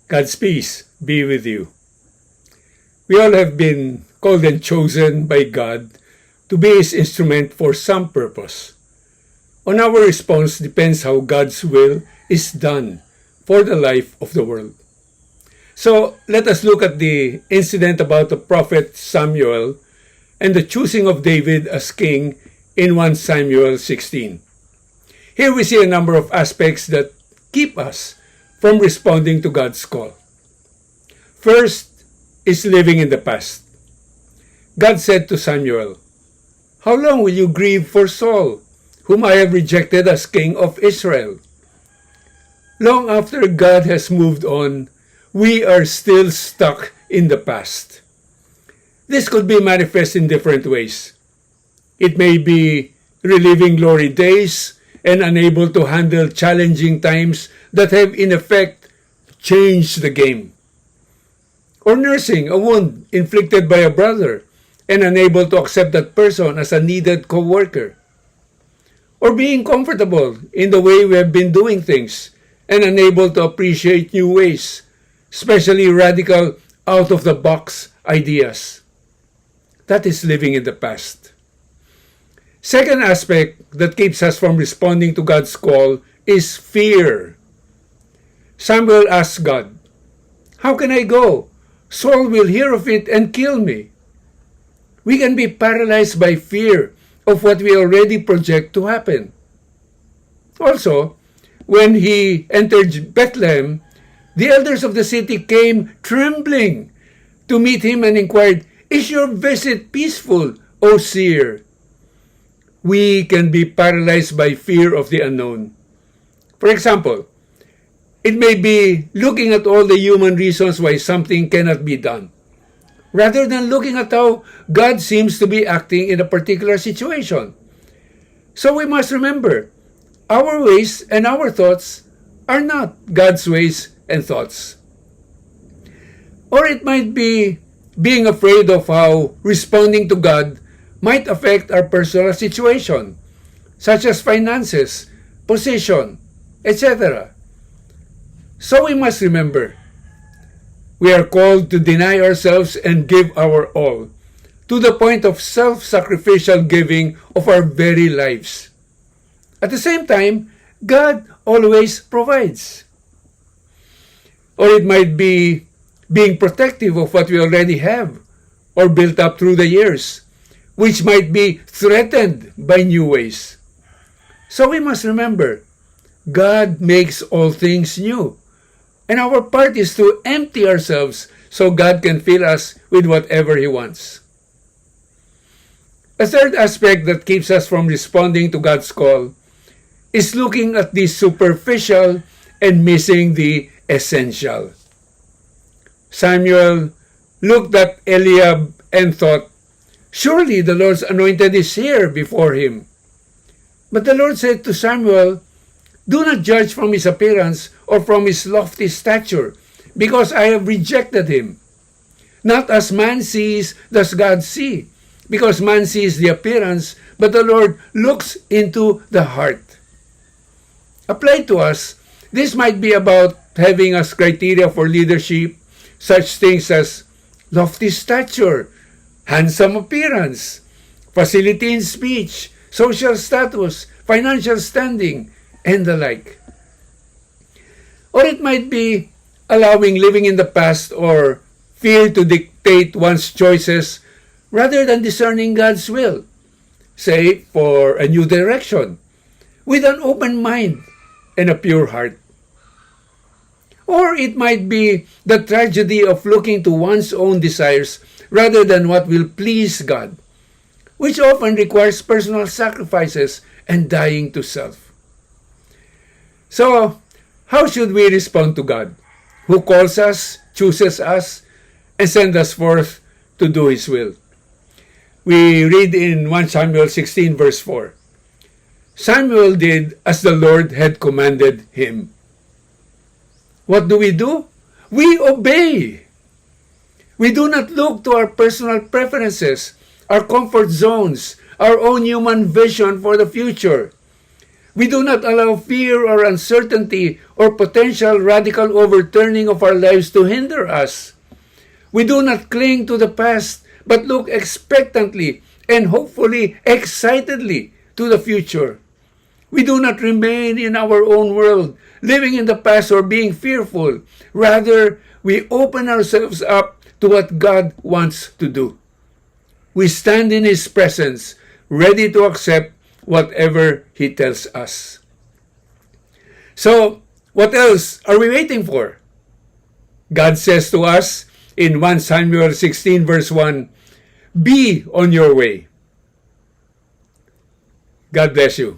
God's peace be with you. We all have been called and chosen by God to be His instrument for some purpose. On our response depends how God's will is done for the life of the world. So let us look at the incident about the prophet Samuel and the choosing of David as king in 1 Samuel 16. Here we see a number of aspects that keep us from responding to God's call. First is living in the past. God said to Samuel, "How long will you grieve for Saul, whom I have rejected as king of Israel?" Long after God has moved on, we are still stuck in the past. This could be manifest in different ways. It may be reliving glory days and unable to handle challenging times that have in effect changed the game. Or nursing a wound inflicted by a brother and unable to accept that person as a needed co-worker. Or being comfortable in the way we have been doing things and unable to appreciate new ways, especially radical, out-of-the-box ideas. That is living in the past. Second aspect that keeps us from responding to God's call is fear. Samuel asked God, "How can I go? Saul will hear of it and kill me." We can be paralyzed by fear of what we already project to happen. Also, when he entered Bethlehem, the elders of the city came trembling to meet him and inquired, "Is your visit peaceful, O seer?" We can be paralyzed by fear of the unknown. For example, it may be looking at all the human reasons why something cannot be done, rather than looking at how God seems to be acting in a particular situation. So we must remember, our ways and our thoughts are not God's ways and thoughts. Or it might be being afraid of how responding to God might affect our personal situation, such as finances, position, etc. So we must remember, we are called to deny ourselves and give our all, to the point of self-sacrificial giving of our very lives. At the same time, God always provides. Or it might be being protective of what we already have or built up through the years, which might be threatened by new ways. So we must remember, God makes all things new, and our part is to empty ourselves so God can fill us with whatever He wants. A third aspect that keeps us from responding to God's call is looking at the superficial and missing the essential. Samuel looked at Eliab and thought, "Surely the Lord's anointed is here before him." But the Lord said to Samuel, "Do not judge from his appearance or from his lofty stature, because I have rejected him. Not as man sees does God see, because man sees the appearance, but the Lord looks into the heart." Applied to us, this might be about having as criteria for leadership such things as lofty stature, handsome appearance, facility in speech, social status, financial standing, and the like. Or it might be allowing living in the past or fear to dictate one's choices rather than discerning God's will, say for a new direction, with an open mind and a pure heart. Or it might be the tragedy of looking to one's own desires rather than what will please God, which often requires personal sacrifices and dying to self. So, how should we respond to God, who calls us, chooses us, and sends us forth to do His will? We read in 1 Samuel 16 verse 4, "Samuel did as the Lord had commanded him." What do? We obey. We do not look to our personal preferences, our comfort zones, our own human vision for the future. We do not allow fear or uncertainty or potential radical overturning of our lives to hinder us. We do not cling to the past, but look expectantly and hopefully excitedly to the future. We do not remain in our own world, living in the past or being fearful. Rather, we open ourselves up to what God wants to do. We stand in His presence, ready to accept whatever He tells us. So, what else are we waiting for? God says to us in 1 Samuel 16 verse 1, "Be on your way." God bless you.